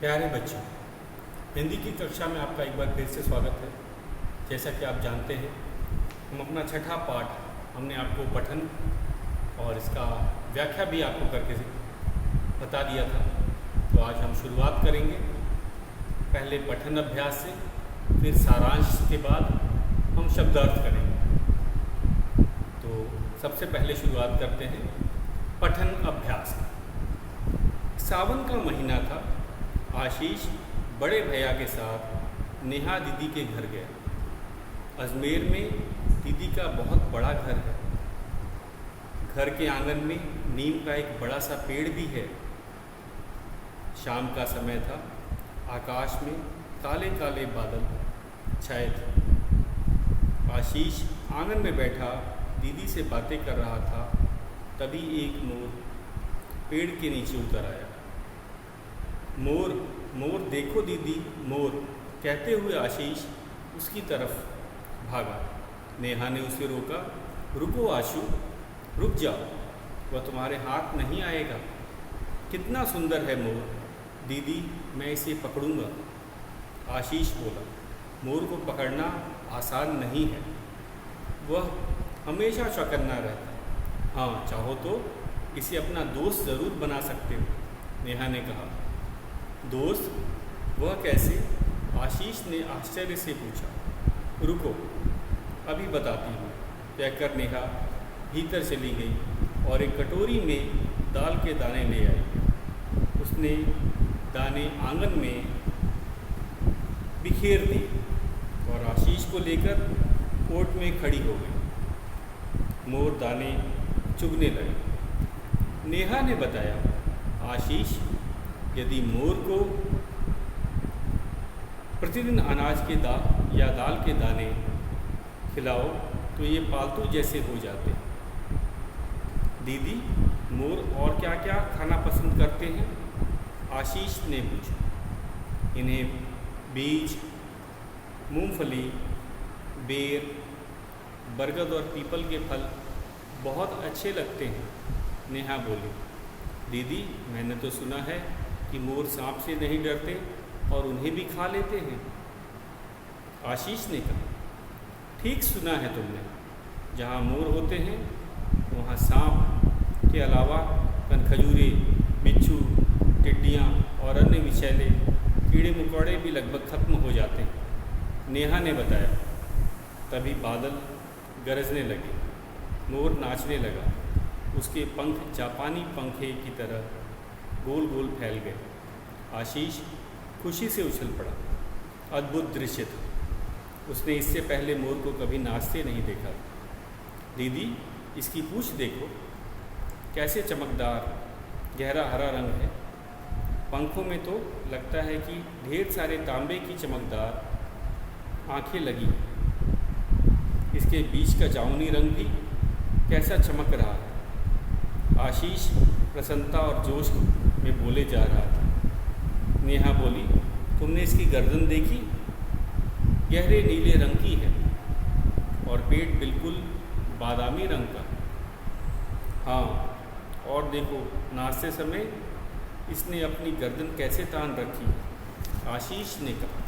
प्यारे बच्चों, हिंदी की कक्षा में आपका एक बार फिर से स्वागत है। जैसा कि आप जानते हैं, हम अपना छठा पाठ हमने आपको पठन और इसका व्याख्या भी आपको करके बता दिया था। तो आज हम शुरुआत करेंगे पहले पठन अभ्यास से, फिर सारांश के बाद हम शब्दार्थ करेंगे। तो सबसे पहले शुरुआत करते हैं पठन अभ्यास। सावन का महीना था। आशीष बड़े भैया के साथ नेहा दीदी के घर गया। अजमेर में दीदी का बहुत बड़ा घर है। घर के आंगन में नीम का एक बड़ा सा पेड़ भी है। शाम का समय था। आकाश में काले काले बादल छाए थे। आशीष आंगन में बैठा दीदी से बातें कर रहा था। तभी एक मोर पेड़ के नीचे उतर आया। मोर मोर देखो दीदी, मोर कहते हुए आशीष उसकी तरफ भागा। नेहा ने उसे रोका। रुको आशु, रुक जाओ, वह तुम्हारे हाथ नहीं आएगा। कितना सुंदर है मोर दीदी, मैं इसे पकड़ूंगा। आशीष बोला, मोर को पकड़ना आसान नहीं है, वह हमेशा चौकन्ना रहता है। हाँ, चाहो तो इसे अपना दोस्त ज़रूर बना सकते हो, नेहा ने कहा। दोस्त? वह कैसे? आशीष ने आश्चर्य से पूछा। रुको, अभी बताती हूँ, कहकर नेहा भीतर चली गई और एक कटोरी में दाल के दाने ले आई। उसने दाने आंगन में बिखेर दिए और आशीष को लेकर ओट में खड़ी हो गई। मोर दाने चुगने लगे। नेहा ने बताया, आशीष, यदि मोर को प्रतिदिन अनाज के दाल के दाने खिलाओ तो ये पालतू जैसे हो जाते हैं। दीदी, मोर और क्या क्या खाना पसंद करते हैं? आशीष ने पूछा। इन्हें बीज, मूंगफली, बेर, बरगद और पीपल के फल बहुत अच्छे लगते हैं, नेहा बोली। दीदी, मैंने तो सुना है कि मोर सांप से नहीं डरते और उन्हें भी खा लेते हैं। आशीष ने कहा, ठीक सुना है तुमने। जहाँ मोर होते हैं वहाँ सांप के अलावा कनखजूरे, बिच्छू, टिड्डियाँ और अन्य विषैले कीड़े मकोड़े भी लगभग खत्म हो जाते हैं, नेहा ने बताया। तभी बादल गरजने लगे। मोर नाचने लगा। उसके पंख जापानी पंखे की तरह गोल गोल फैल गए। आशीष खुशी से उछल पड़ा। अद्भुत दृश्य था। उसने इससे पहले मोर को कभी नाचते नहीं देखा। दीदी, इसकी पूंछ देखो, कैसे चमकदार गहरा हरा रंग है। पंखों में तो लगता है कि ढेर सारे तांबे की चमकदार आंखें लगी। इसके बीच का जामुनी रंग भी कैसा चमक रहा है। आशीष प्रसन्नता और जोश में बोले जा रहा था। नेहा बोली, तुमने इसकी गर्दन देखी? गहरे नीले रंग की है और पेट बिल्कुल बादामी रंग का। हाँ, और देखो, नाचते समय इसने अपनी गर्दन कैसे तान रखी, आशीष ने कहा।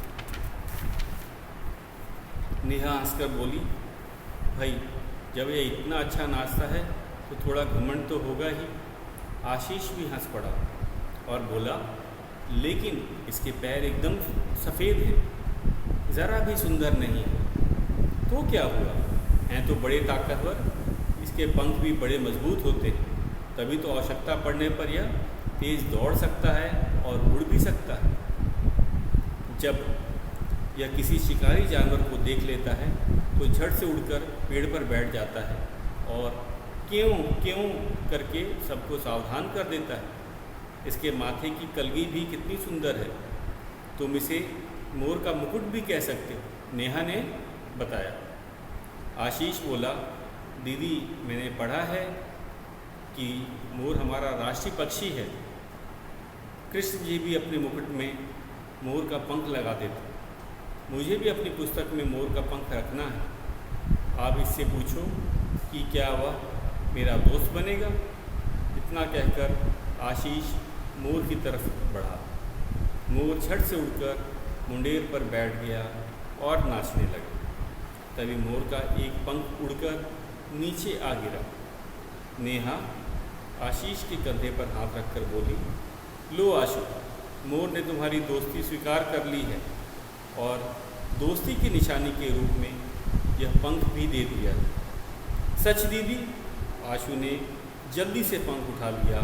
नेहा हंसकर बोली, भाई, जब यह इतना अच्छा नाचता है तो थोड़ा घमंड तो होगा ही। आशीष भी हंस पड़ा और बोला, लेकिन इसके पैर एकदम सफ़ेद हैं, ज़रा भी सुंदर नहीं है। तो क्या हुआ, हैं तो बड़े ताकतवर, इसके पंख भी बड़े मजबूत होते हैं, तभी तो आवश्यकता पड़ने पर यह तेज़ दौड़ सकता है और उड़ भी सकता है। जब यह किसी शिकारी जानवर को देख लेता है तो झट से उड़कर पेड़ पर बैठ जाता है और क्यों क्यों करके सबको सावधान कर देता है। इसके माथे की कलगी भी कितनी सुंदर है। तुम इसे मोर का मुकुट भी कह सकते हो, नेहा ने बताया। आशीष बोला, दीदी, मैंने पढ़ा है कि मोर हमारा राष्ट्रीय पक्षी है। कृष्ण जी भी अपने मुकुट में मोर का पंख लगाते थे। मुझे भी अपनी पुस्तक में मोर का पंख रखना है। आप इससे पूछो कि क्या वह मेरा दोस्त बनेगा। इतना कहकर आशीष मोर की तरफ बढ़ा। मोर झट से उड़कर मुंडेर पर बैठ गया और नाचने लगा। तभी मोर का एक पंख उड़कर नीचे आ गिरा। नेहा आशीष के कंधे पर हाथ रखकर बोली, लो आशु, मोर ने तुम्हारी दोस्ती स्वीकार कर ली है और दोस्ती की निशानी के रूप में यह पंख भी दे दिया है। सच दीदी? आशु ने जल्दी से पंख उठा लिया।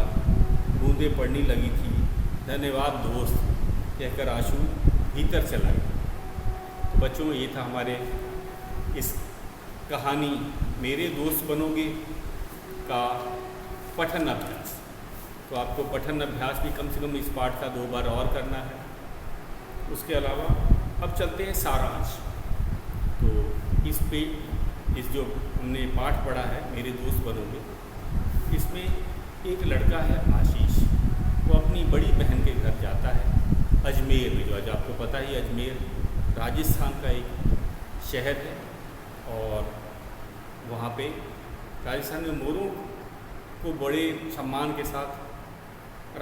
बूंदें पड़ने लगी थी। धन्यवाद दोस्त, कहकर आशु भीतर चला गया। तो बच्चों, ये था हमारे इस कहानी मेरे दोस्त बनोगे का पठन अभ्यास। तो आपको पठन अभ्यास भी कम से कम इस पाठ का 2 बार और करना है। उसके अलावा अब चलते हैं सारांश। तो इस जो हमने पाठ पढ़ा है मेरे दोस्त बनोगे, इसमें एक लड़का है आशीष। वो अपनी बड़ी बहन के घर जाता है अजमेर में। जो आज आपको पता ही अजमेर राजस्थान का एक शहर है और वहाँ पे राजस्थान में मोरों को बड़े सम्मान के साथ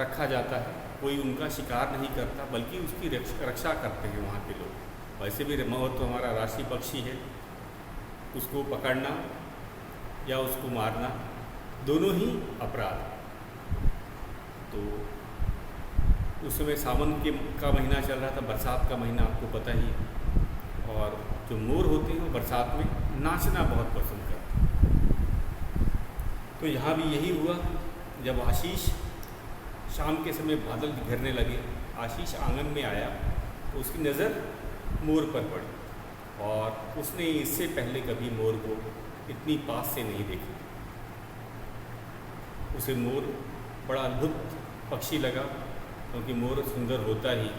रखा जाता है। कोई उनका शिकार नहीं करता बल्कि उसकी रक्षा करते हैं वहाँ के लोग। वैसे भी मोर तो हमारा राष्ट्रीय पक्षी है। उसको पकड़ना या उसको मारना दोनों ही अपराध। तो उस समय सावन का महीना चल रहा था, बरसात का महीना आपको पता ही है। और जो मोर होते हैं वो बरसात में नाचना बहुत पसंद करते हैं। तो यहाँ भी यही हुआ। जब आशीष शाम के समय बादल घिरने लगे, आशीष आंगन में आया तो उसकी नज़र मोर पर पड़ी और उसने इससे पहले कभी मोर को इतनी पास से नहीं देखा। उसे मोर बड़ा अद्भुत पक्षी लगा क्योंकि मोर सुंदर होता ही।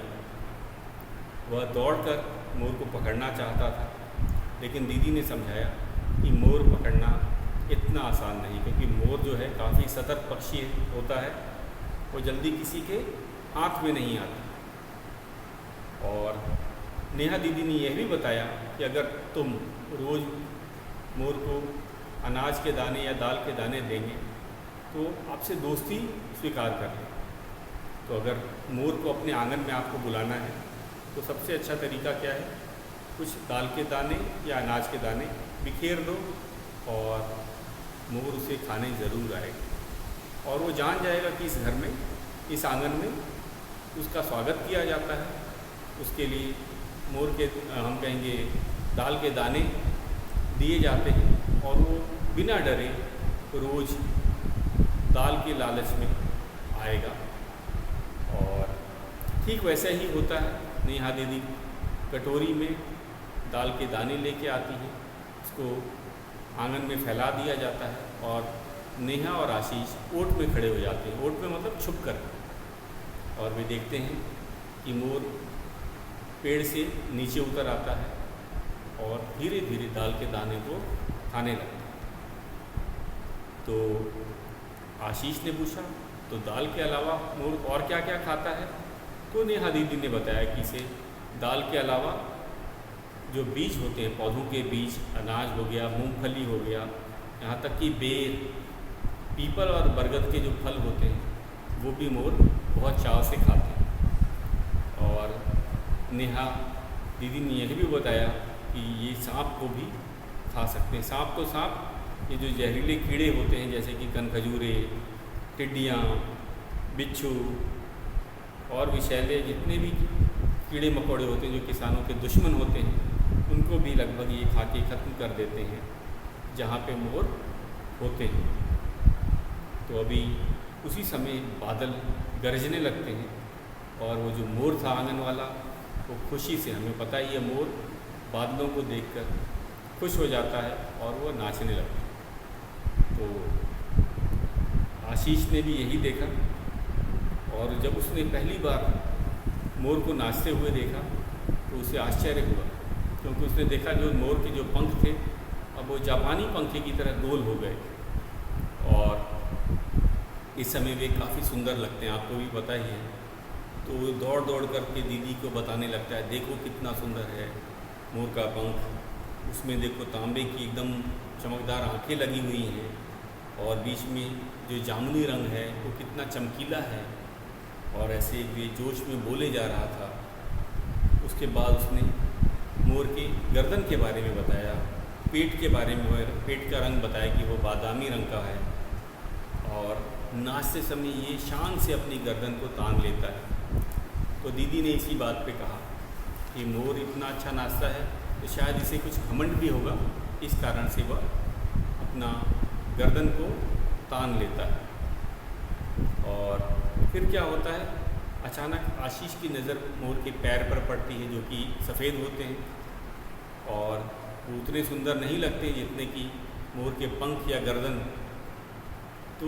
वह दौड़कर मोर को पकड़ना चाहता था, लेकिन दीदी ने समझाया कि मोर पकड़ना इतना आसान नहीं, क्योंकि मोर जो है काफ़ी सतर्क पक्षी होता है। वो जल्दी किसी के हाथ में नहीं आता। और नेहा दीदी ने यह भी बताया कि अगर तुम रोज़ मोर को अनाज के दाने या दाल के दाने देंगे तो आपसे दोस्ती स्वीकार कर ले। तो अगर मोर को अपने आंगन में आपको बुलाना है तो सबसे अच्छा तरीका क्या है, कुछ दाल के दाने या अनाज के दाने बिखेर दो और मोर उसे खाने ज़रूर आएगा। और वो जान जाएगा कि इस घर में, इस आंगन में उसका स्वागत किया जाता है। उसके लिए मोर के हम कहेंगे दाल के दाने दिए जाते हैं और वो बिना डरे रोज़ दाल के लालच में आएगा। और ठीक वैसे ही होता है। नेहा दीदी कटोरी में दाल के दाने लेके आती हैं, उसको आंगन में फैला दिया जाता है और नेहा और आशीष ओट में खड़े हो जाते हैं। ओट में मतलब छुप कर। और वे देखते हैं कि मोर पेड़ से नीचे उतर आता है और धीरे धीरे दाल के दाने को खाने लगता है। तो आशीष ने पूछा, तो दाल के अलावा मोर और क्या क्या खाता है? तो नेहा दीदी ने बताया कि इसे दाल के अलावा जो बीज होते हैं, पौधों के बीज, अनाज हो गया, मूंगफली हो गया, यहाँ तक कि बेर, पीपल और बरगद के जो फल होते हैं वो भी मोर बहुत चाव से खाते हैं। और नेहा दीदी ने यह भी बताया कि ये सांप को भी खा सकते हैं। सांप तो सांप, ये जो जहरीले कीड़े होते हैं जैसे कि कनखजूरे, टिड्डियाँ, बिच्छू और विषैले जितने भी कीड़े मकोड़े होते हैं जो किसानों के दुश्मन होते हैं, उनको भी लगभग ये खा के ख़त्म कर देते हैं जहाँ पे मोर होते हैं। तो अभी उसी समय बादल गरजने लगते हैं और वो जो मोर था आंगन वाला, वो खुशी से, हमें पता ही है मोर बादलों को देखकर खुश हो जाता है और वो नाचने लगता है। तो आशीष ने भी यही देखा और जब उसने पहली बार मोर को नाचते हुए देखा तो उसे आश्चर्य हुआ, क्योंकि उसने देखा जो मोर के जो पंख थे अब वो जापानी पंखे की तरह गोल हो गए और इस समय वे काफ़ी सुंदर लगते हैं, आपको भी पता ही है। तो वो दौड़ दौड़ करके दीदी को बताने लगता है, देखो कितना सुंदर है मोर का पंख, उसमें देखो तांबे की एकदम चमकदार आंखें लगी हुई हैं और बीच में जो जामुनी रंग है वो कितना चमकीला है और ऐसे वे जोश में बोले जा रहा था। उसके बाद उसने मोर के गर्दन के बारे में बताया, पेट के बारे में, पेट का रंग बताया कि वो बादामी रंग का है, और नाचते समय ये शान से अपनी गर्दन को तान लेता है। तो दीदी ने इसी बात पे कहा कि मोर इतना अच्छा नाचता है तो शायद इसे कुछ घमंड भी होगा, इस कारण से वह अपना गर्दन को तान लेता है। और फिर क्या होता है, अचानक आशीष की नज़र मोर के पैर पर पड़ती है जो कि सफ़ेद होते हैं और वो उतने सुंदर नहीं लगते जितने कि मोर के पंख या गर्दन। तो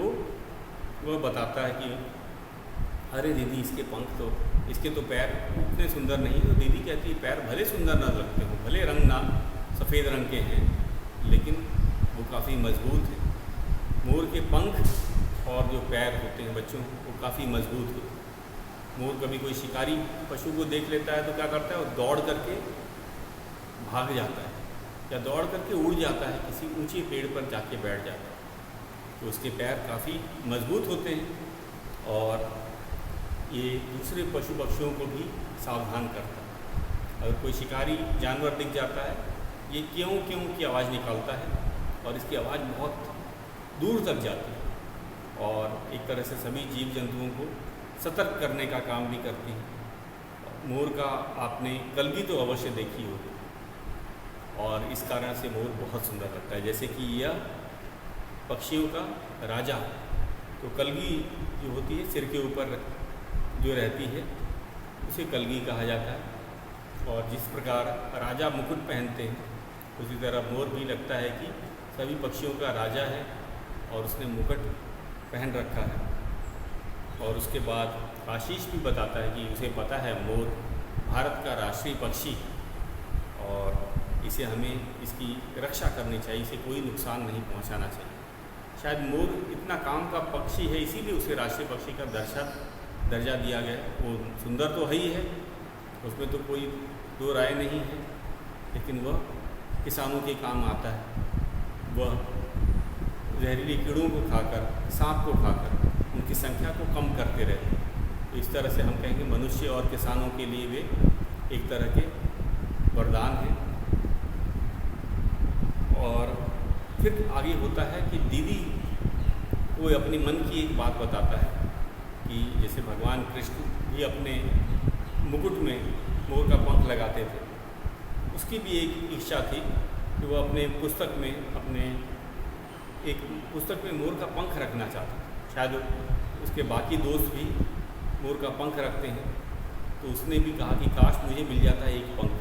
वह बताता है कि अरे दीदी, इसके तो पैर उतने सुंदर नहीं। तो दीदी कहती है पैर भले सुंदर ना लगते हो, भले रंग ना सफ़ेद रंग के हैं, लेकिन वो काफ़ी मजबूत है। मोर के पंख और जो पैर होते हैं बच्चों, वो काफ़ी मजबूत होते हैं। मोर कभी कोई शिकारी पशु को देख लेता है तो क्या करता है, वो दौड़ करके भाग जाता है या दौड़ करके उड़ जाता है, किसी ऊंचे पेड़ पर जाके बैठ जाता है। तो उसके पैर काफ़ी मजबूत होते हैं और ये दूसरे पशु पक्षियों को भी सावधान करता है। अगर कोई शिकारी जानवर दिख जाता है, ये क्यों क्यों की आवाज़ निकालता है और इसकी आवाज़ बहुत दूर तक जाती है और एक तरह से सभी जीव जंतुओं को सतर्क करने का काम भी करती है। मोर का आपने कलगी तो अवश्य देखी होगी और इस कारण से मोर बहुत सुंदर लगता है। जैसे कि यह पक्षियों का राजा, तो कलगी जो होती है सिर के ऊपर जो रहती है उसे कलगी कहा जाता है। और जिस प्रकार राजा मुकुट पहनते हैं, उसी तरह मोर भी लगता है कि सभी पक्षियों का राजा है और उसने मुकुट पहन रखा है। और उसके बाद आशीष भी बताता है कि उसे पता है मोर भारत का राष्ट्रीय पक्षी और इसे हमें इसकी रक्षा करनी चाहिए, इसे कोई नुकसान नहीं पहुंचाना चाहिए। शायद मोर इतना काम का पक्षी है, इसीलिए उसे राष्ट्रीय पक्षी का दर्जा दिया गया। वो सुंदर तो है ही है, उसमें तो कोई दो राय नहीं है, लेकिन वह किसानों के काम आता है। वह जहरीले कीड़ों को खाकर, सांप को खाकर उनकी संख्या को कम करते रहते हैं। तो इस तरह से हम कहेंगे मनुष्य और किसानों के लिए वे एक तरह के वरदान हैं। और फिर आगे होता है कि दीदी वो अपने मन की एक बात बताता है कि जैसे भगवान कृष्ण भी अपने मुकुट में मोर का पंख लगाते थे, उसकी भी एक इच्छा थी कि वो अपने एक पुस्तक में मोर का पंख रखना चाहता। शायद उसके बाकी दोस्त भी मोर का पंख रखते हैं, तो उसने भी कहा कि काश मुझे मिल जाता एक पंख,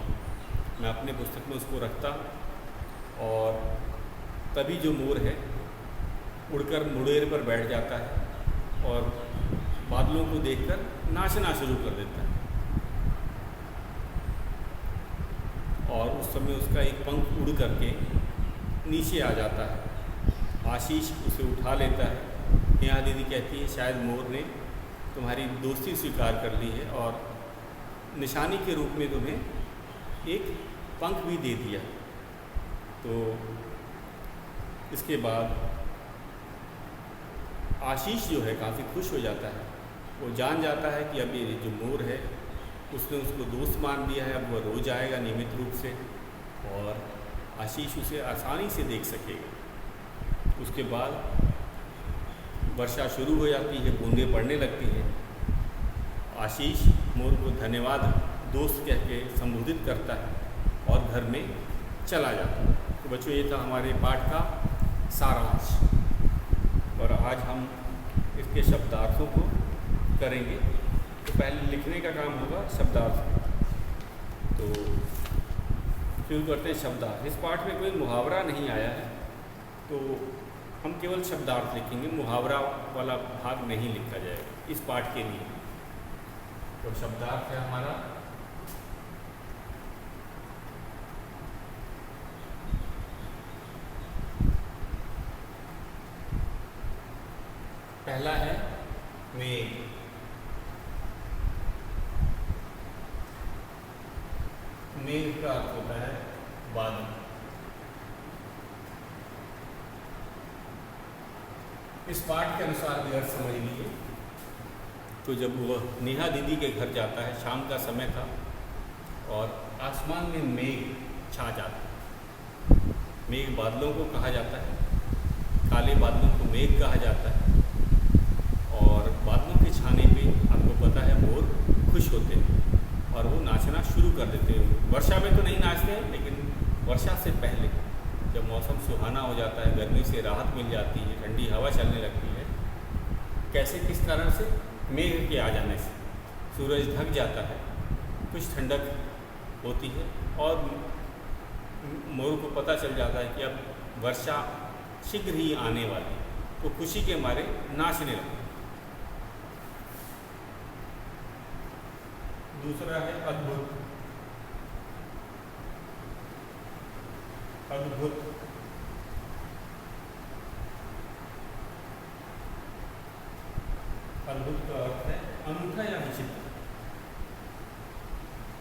मैं अपने पुस्तक में उसको रखता और तभी जो मोर है उड़कर मुड़ेर पर बैठ जाता है और बादलों को देखकर नाचना शुरू कर देता है। और उस समय उसका एक पंख उड़ करके नीचे आ जाता है। आशीष उसे उठा लेता है। नेहा दीदी कहती है शायद मोर ने तुम्हारी दोस्ती स्वीकार कर ली है और निशानी के रूप में तुम्हें एक पंख भी दे दिया। तो इसके बाद आशीष जो है काफ़ी खुश हो जाता है। वो जान जाता है कि अब ये जो मोर है उसने उसको दोस्त मान लिया है, अब वह रोज आएगा नियमित रूप से और आशीष उसे आसानी से देख सकेगा। उसके बाद वर्षा शुरू हो जाती है, बूंदें पड़ने लगती हैं। आशीष मोर को धन्यवाद दोस्त कह के संबोधित करता है और घर में चला जाता है। तो बच्चों, ये था हमारे पाठ का सारांश और आज हम इसके शब्दार्थों को करेंगे। तो पहले लिखने का काम होगा शब्दार्थ। तो शुरू करते हैं शब्दार्थ। इस पाठ में कोई मुहावरा नहीं आया है, तो हम केवल शब्दार्थ लिखेंगे, मुहावरा वाला भाग नहीं लिखा जाएगा इस पाठ के लिए। तो शब्दार्थ है हमारा पहला है मेघ। मेघ का अर्थ होता है बादल। इस पाठ के अनुसार भी अर्थ समझ लीजिए। तो जब वह नेहा दीदी के घर जाता है, शाम का समय था और आसमान में मेघ छा जाता है। मेघ बादलों को कहा जाता है, काले बादलों को मेघ कहा जाता है। और बादलों के छाने पे आपको पता है मोर खुश होते हैं और वो नाचना शुरू कर देते हैं। वर्षा में तो नहीं नाचते हैं, लेकिन वर्षा से पहले जब मौसम सुहाना हो जाता है, गर्मी से राहत मिल जाती है, ठंडी हवा चलने लगती है। कैसे, किस कारण से? मेघ के आ जाने से सूरज ढक जाता है, कुछ ठंडक होती है और मोर को पता चल जाता है कि अब वर्षा शीघ्र ही आने वाली है, तो खुशी के मारे नाचने लगते। दूसरा है अद्भुत। अद्भुत अद्भुत का अर्थ है अनूठा या विचित्र।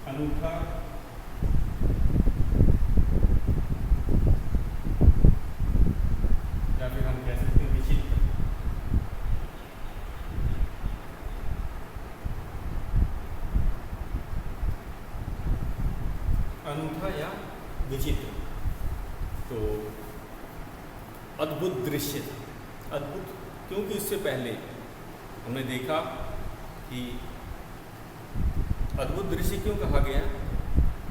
अनूठा या फिर हम कह सकते हैं विचित्र। अनूठा या विचित्र। तो अद्भुत दृश्य था। अद्भुत क्योंकि इससे पहले हमने देखा कि अद्भुत दृश्य क्यों कहा गया,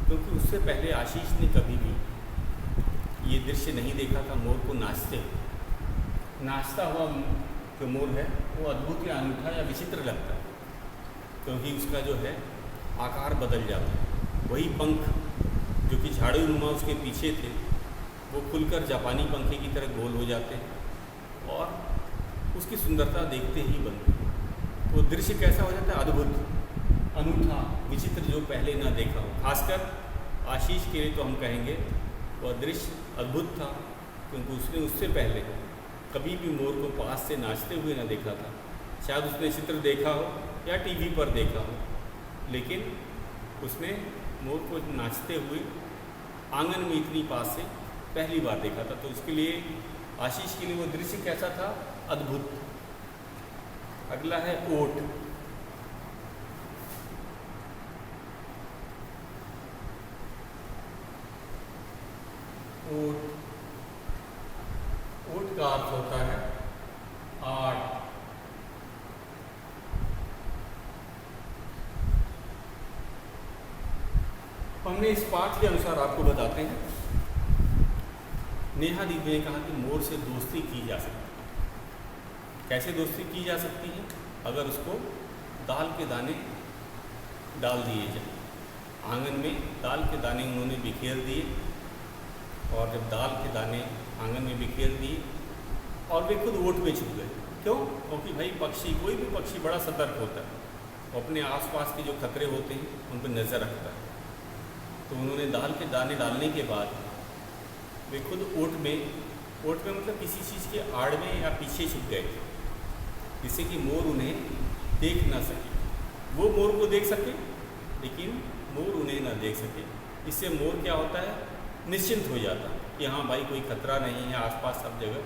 क्योंकि उससे पहले आशीष ने कभी भी ये दृश्य नहीं देखा था मोर को नाचते हुए। नाचता हुआ जो मोर है वो अद्भुत या अनूठा या विचित्र लगता है, क्योंकि उसका जो है आकार बदल जाता है। वही पंख जो कि झाड़ू नुमा उसके पीछे थे, वो खुलकर जापानी पंखे की तरह गोल हो जाते हैं और उसकी सुंदरता देखते ही बनती है। वो दृश्य कैसा हो जाता है? अद्भुत, अनूठा, विचित्र, जो पहले ना देखा हो। खासकर आशीष के लिए तो हम कहेंगे वह दृश्य अद्भुत था, क्योंकि उसने उससे पहले कभी भी मोर को पास से नाचते हुए ना देखा था। शायद उसने चित्र देखा हो या टीवी पर देखा हो, लेकिन उसने मोर को नाचते हुए आंगन में इतनी पास से पहली बार देखा था। तो उसके लिए, आशीष के लिए वो दृश्य कैसा था? अद्भुत। अगला है ओट। ओट, ओट का अर्थ होता है आर्ट। हमने इस पाठ के अनुसार आपको बताते हैं। नेहा दीदी ने कहा कि मोर से दोस्ती की जा सकती है। कैसे दोस्ती की जा सकती है? अगर उसको दाल के दाने डाल दिए जाए। आंगन में दाल के दाने उन्होंने बिखेर दिए, और जब दाल के दाने आंगन में बिखेर दिए और वे खुद ओट में छुप गए। क्यों? क्योंकि भाई पक्षी, कोई भी पक्षी बड़ा सतर्क होता है, वो अपने आसपास के जो खतरे होते हैं उन पर नज़र रखता है। तो उन्होंने दाल के दाने डालने के बाद वे खुद ओट में मतलब किसी चीज़ के आड़ में या पीछे छुप गए थे, जिससे कि मोर उन्हें देख ना सके। वो मोर को देख सके, लेकिन मोर उन्हें ना देख सके। इससे मोर क्या होता है? निश्चिंत हो जाता है कि हाँ भाई, कोई खतरा नहीं है आसपास, सब जगह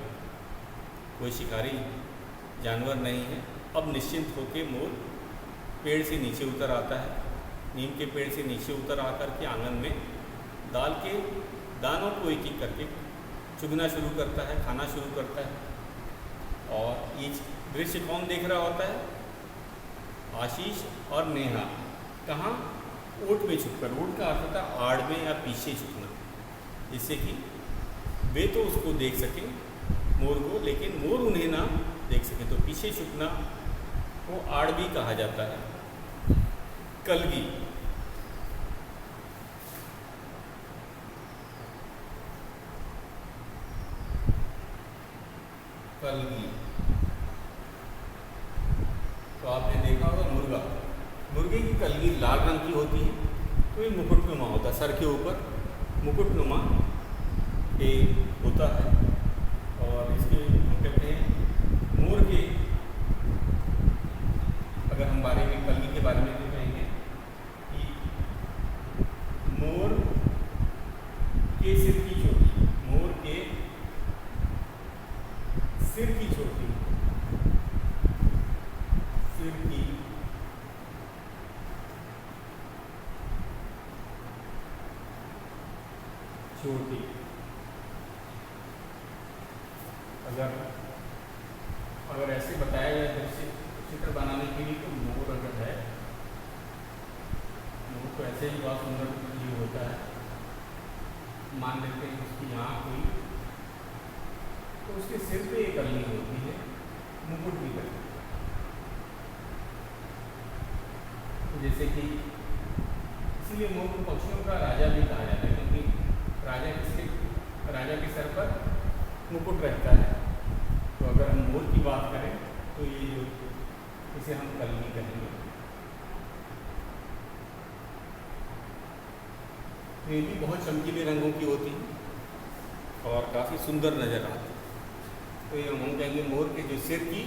कोई शिकारी जानवर नहीं है। अब निश्चिंत होकर मोर पेड़ से नीचे उतर आता है। नीम के पेड़ से नीचे उतर आकर के आंगन में दाल के दानों को एक एक करके चुगना शुरू करता है, खाना शुरू करता है। और ये दृश्य कौन देख रहा होता है? आशीष और नेहा। कहाँ? ओट में छुपकर। ओट का अर्थ होता है आड़ में या पीछे छुपना, जिससे कि वे तो उसको देख सके मोर को, लेकिन मोर उन्हें ना देख सके। तो पीछे छुपना को आड़ भी कहा जाता है। कलगी। कलगी तो आपने देखा होगा मुर्गा। मुर्गे की कलगी लाल रंग की होती है, तो ये मुकुटनुमा होता है। सर के ऊपर मुकुटनुमा ये होता है। और इसके हम कहते हैं मोर के, अगर हम बारे में कलगी के बारे में तो कहेंगे कि मोर के सिर की चोटी, मोर के सिर की चोटी, सिर की चोटी। अगर ऐसे बताया जाए दृश्य चित्र बनाने के लिए तो मोर अगर है, मोर तो ऐसे ही बहुत सुंदर जीव होता है। मान लेते हैं उसकी आँख हुई तो उसके सिर पे एक कलगी होती है, मुकुट भी करती है। जैसे कि इसीलिए मोर को पक्षियों का राजा भी कहा जाता है, क्योंकि राजा के सर पर मुकुट रहता है। तो अगर हम मोर की बात करें तो ये जो इसे हम कलगी कहेंगे। तो ये भी बहुत चमकीले रंगों की होती है और काफ़ी सुंदर नज़र आती है। तो ये हम कहेंगे मोर के जो सिर की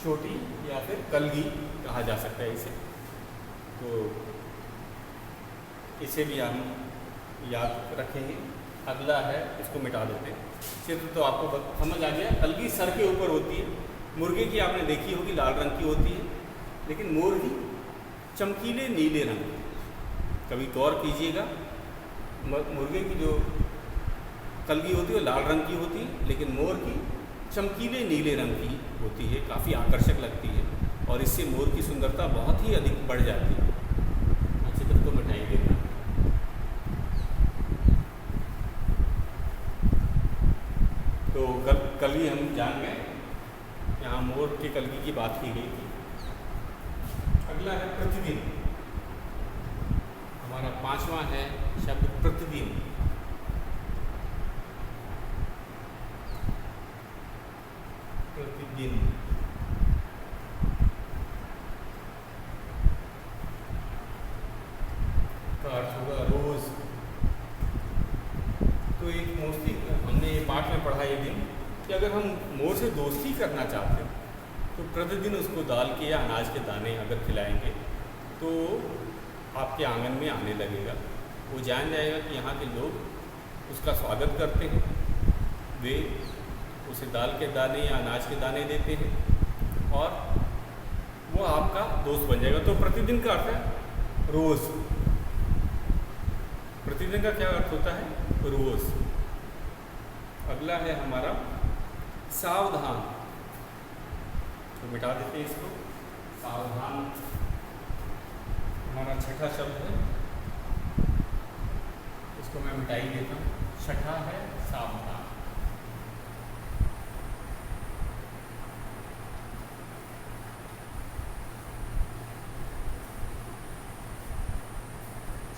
चोटी या फिर कलगी कहा जा सकता है इसे। तो इसे भी हम याद रखेंगे। अगला है, इसको मिटा देते हैं। चित्र तो आपको समझ आ गया। कलगी सर के ऊपर होती है। मुर्गे की आपने देखी होगी लाल रंग की होती है, लेकिन मोर की चमकीले नीले रंग की। कभी गौर कीजिएगा, मुर्गे की जो कलगी होती है वो लाल रंग की होती है, लेकिन मोर की चमकीले नीले रंग की होती है। काफ़ी आकर्षक लगती है और इससे मोर की सुंदरता बहुत ही अधिक बढ़ जाती है। चित्र तो मिटाई देना। तो कलगी हम जान गए, यहाँ मोर के कलगी की बात की गई थी। अगला है प्रतिदिन। हमारा 5वां है शब्द प्रतिदिन। प्रतिदिन का अर्थ होगा रोज। तो एक मोस्टली हमने ये पाठ में पढ़ा ये दिन कि अगर हम मोर से दोस्ती करना चाहते हैं तो प्रतिदिन उसको दाल के या अनाज के दाने अगर खिलाएंगे तो आपके आंगन में आने लगेगा। वो जान जाएगा कि यहाँ के लोग उसका स्वागत करते हैं, वे उसे दाल के दाने या अनाज के दाने देते हैं और वो आपका दोस्त बन जाएगा। तो प्रतिदिन का अर्थ है रोज़। प्रतिदिन का क्या अर्थ होता है? रोज़। अगला है हमारा सावधान। तो मिटा देते हैं इसको। सावधान हमारा छठा शब्द है, इसको मैं मिटाई देता हूँ। छठा है सावधान।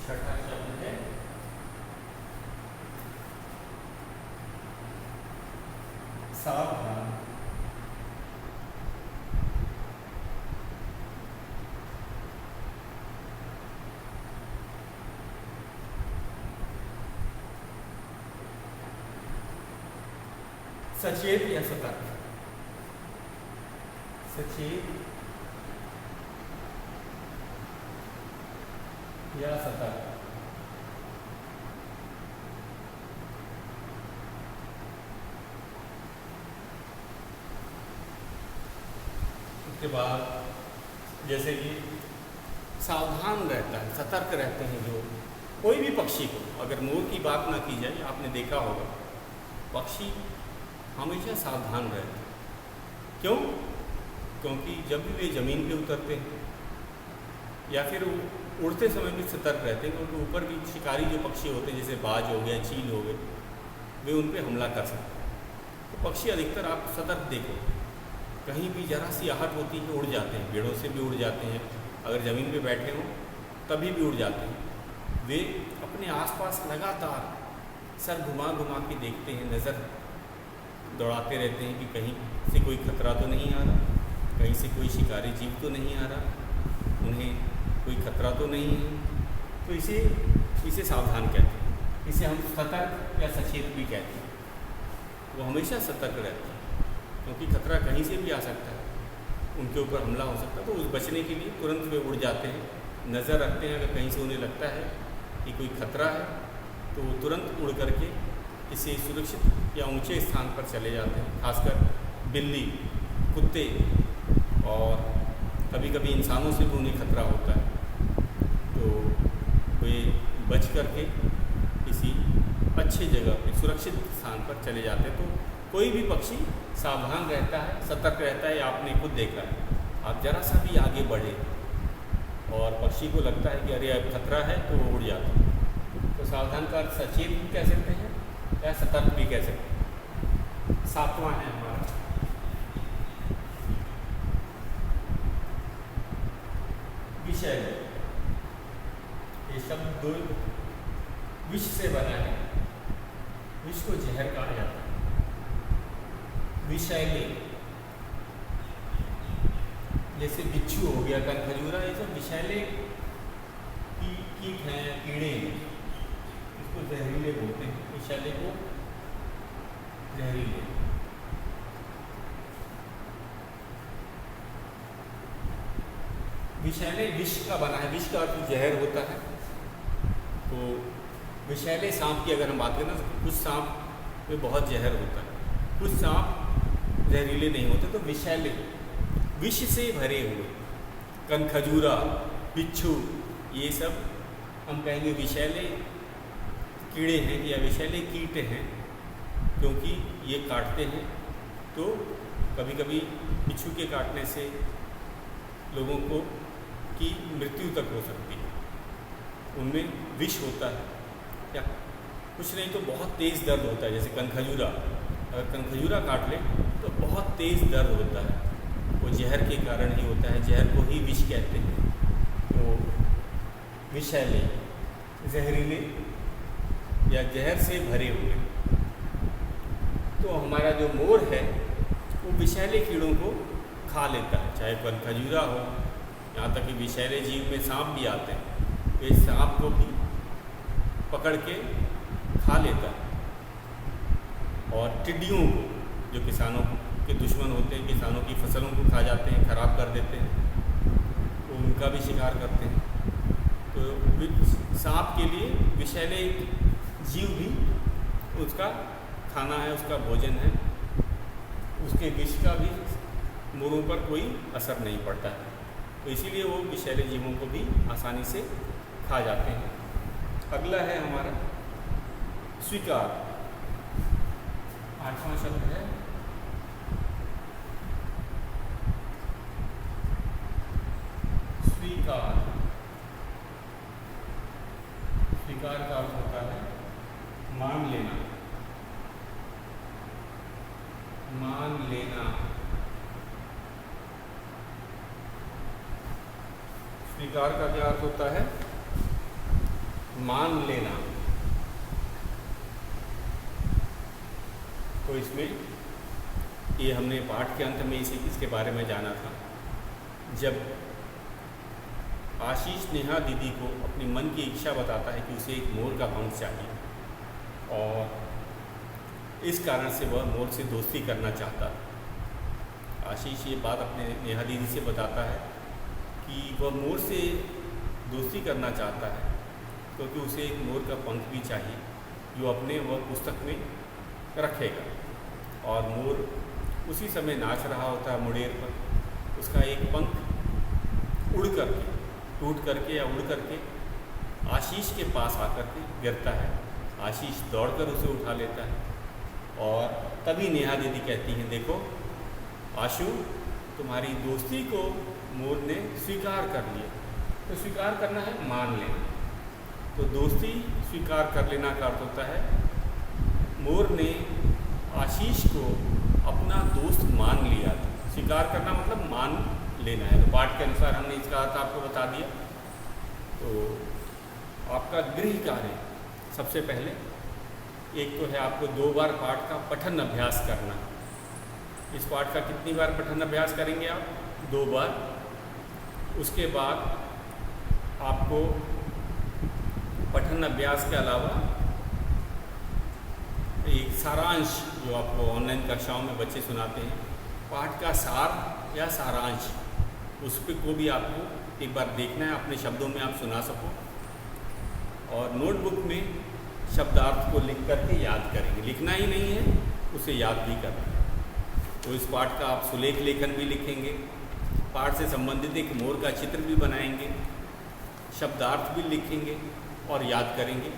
छठा शब्द है सावधान। सचेत या सतर्क। सचेत या सतर्क। उसके बाद जैसे कि सावधान रहता है, सतर्क रहते हैं जो कोई भी पक्षी को। अगर मोर की बात ना की जाए, आपने देखा होगा पक्षी हमेशा सावधान रहते हैं। क्यों? क्योंकि जब भी वे ज़मीन पे उतरते हैं या फिर उड़ते समय भी सतर्क रहते हैं, क्योंकि ऊपर भी शिकारी जो पक्षी होते हैं जैसे बाज हो गया, चील हो गए, वे उन पर हमला कर सकते हैं। तो पक्षी अधिकतर आप सतर्क देखो, कहीं भी जरा सी आहट होती है उड़ जाते हैं। पेड़ों से भी उड़ जाते हैं, अगर ज़मीन पे बैठे हों तभी भी उड़ जाते हैं। वे अपने आसपास लगातार सर घुमा घुमा के देखते हैं, नज़र दौड़ाते रहते हैं कि कहीं से कोई खतरा तो नहीं आ रहा, कहीं से कोई शिकारी जीव तो नहीं आ रहा, उन्हें कोई खतरा तो नहीं है। तो इसे सावधान कहते हैं। इसे हम सतर्क या सचेत भी कहते हैं। वो हमेशा सतर्क रहते हैं क्योंकि खतरा कहीं से भी आ सकता है, उनके ऊपर हमला हो सकता है। तो उस बचने के लिए तुरंत वे उड़ जाते हैं, नज़र रखते हैं। अगर कहीं से उन्हें लगता है कि कोई खतरा है तो वो तुरंत उड़ करके किसी सुरक्षित या ऊंचे स्थान पर चले जाते हैं। खासकर बिल्ली, कुत्ते और कभी कभी इंसानों से भी उन्हें खतरा होता है, तो वे बच करके किसी अच्छी जगह पे सुरक्षित स्थान पर चले जाते हैं। तो कोई भी पक्षी सावधान रहता है, सतर्क रहता है। आपने खुद देखा है, आप जरा सा भी आगे बढ़े और पक्षी को लगता है कि अरे अब खतरा है, तो वो उड़ जाता है। तो सावधान का अर्थ सचेत भी कह सकते हैं या सतर्क भी कह सकते हैं। सातवां है हमारा विषैले। ये शब्द दो विष से बना है। विष को जहर कहा जाता है। विषैले जैसे बिच्छू हो गया, कनखजूरा, ये सब विषैले कीट हैं, कीड़े हैं, इसको जहरीले बोलते हैं। विषैले को जहरीले। विषैले विष का बना है। विष का अर्थ जहर होता है। तो विषैले सांप की अगर हम बात करें ना, तो कुछ सांप में बहुत जहर होता है, कुछ सांप जहरीले नहीं होते। तो विषैले विष से भरे हुए, कनखजूरा, बिच्छू, ये सब हम कहेंगे विषैले कीड़े हैं या विषैले कीट हैं, क्योंकि ये काटते हैं। तो कभी कभी बिच्छू के काटने से लोगों को की मृत्यु तक हो सकती है। उनमें विष होता है या कुछ नहीं तो बहुत तेज़ दर्द होता है। जैसे कनखजूरा, अगर कनखजूरा काट ले तो बहुत तेज़ दर्द होता है, वो जहर के कारण ही होता है। जहर को ही विष कहते हैं। तो विषैले जहरीले या जहर से भरे हुए। तो हमारा जो मोर है वो विषैले कीड़ों को खा लेता है, चाहे कनखजूरा हो, यहाँ तक कि विषैले जीव में सांप भी आते हैं। तो इस सांप को भी पकड़ के खा लेता है। और टिड्डियों को, जो किसानों के दुश्मन होते हैं, किसानों की फसलों को खा जाते हैं, खराब कर देते हैं, तो उनका भी शिकार करते हैं। तो सांप के लिए विषैले जीव भी उसका खाना है, उसका भोजन है। उसके विष का भी मोरों पर कोई असर नहीं पड़ता है। तो इसीलिए वो विषैले जीवों को भी आसानी से खा जाते हैं। अगला है हमारा स्वीकार। 8वां शब्द है स्वीकार। स्वीकार का अर्थ होता है मान लेना। मान लेना। स्वीकार का क्या अर्थ होता है? मान लेना। तो इसमें ये हमने पाठ के अंत में इसके बारे में जाना था। जब आशीष नेहा दीदी को अपनी मन की इच्छा बताता है कि उसे एक मोर का पंख चाहिए और इस कारण से वह मोर से दोस्ती करना चाहता है। आशीष ये बात अपने नेहा दीदी से बताता है कि वह मोर से दोस्ती करना चाहता है क्योंकि उसे एक मोर का पंख भी चाहिए जो अपने वह पुस्तक में रखेगा। और मोर उसी समय नाच रहा होता है मुड़ेर पर। उसका एक पंख उड़ करके, टूट करके या उड़ करके आशीष के पास आकर के गिरता है। आशीष दौड़कर उसे उठा लेता है और तभी नेहा दीदी कहती हैं, देखो आशु, तुम्हारी दोस्ती को मोर ने स्वीकार कर लिया। तो स्वीकार करना है मान लेना। तो दोस्ती स्वीकार कर लेना का अर्थ होता है मोर ने आशीष को अपना दोस्त मान लिया। स्वीकार करना मतलब मान लेना है। तो पाठ के अनुसार हमने इसका अर्थ आपको बता दिया। तो आपका गृह कार्य सबसे पहले एक तो है आपको 2 बार पाठ का पठन अभ्यास करना। इस पाठ का कितनी बार पठन अभ्यास करेंगे आप? 2 बार। उसके बाद आपको पठन अभ्यास के अलावा एक सारांश जो आपको ऑनलाइन कक्षाओं में बच्चे सुनाते हैं, पाठ का सार या सारांश, उस पर को भी आपको एक बार देखना है, अपने शब्दों में आप सुना सको। और नोटबुक में शब्दार्थ को लिख करके याद करेंगे। लिखना ही नहीं है, उसे याद भी करना है। तो इस पाठ का आप सुलेख लेखन भी लिखेंगे, पाठ से संबंधित एक मोर का चित्र भी बनाएंगे, शब्दार्थ भी लिखेंगे और याद करेंगे।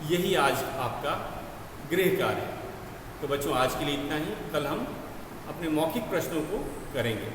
यही आज आपका गृह कार्य। तो बच्चों आज के लिए इतना ही, कल हम अपने मौखिक प्रश्नों को करेंगे।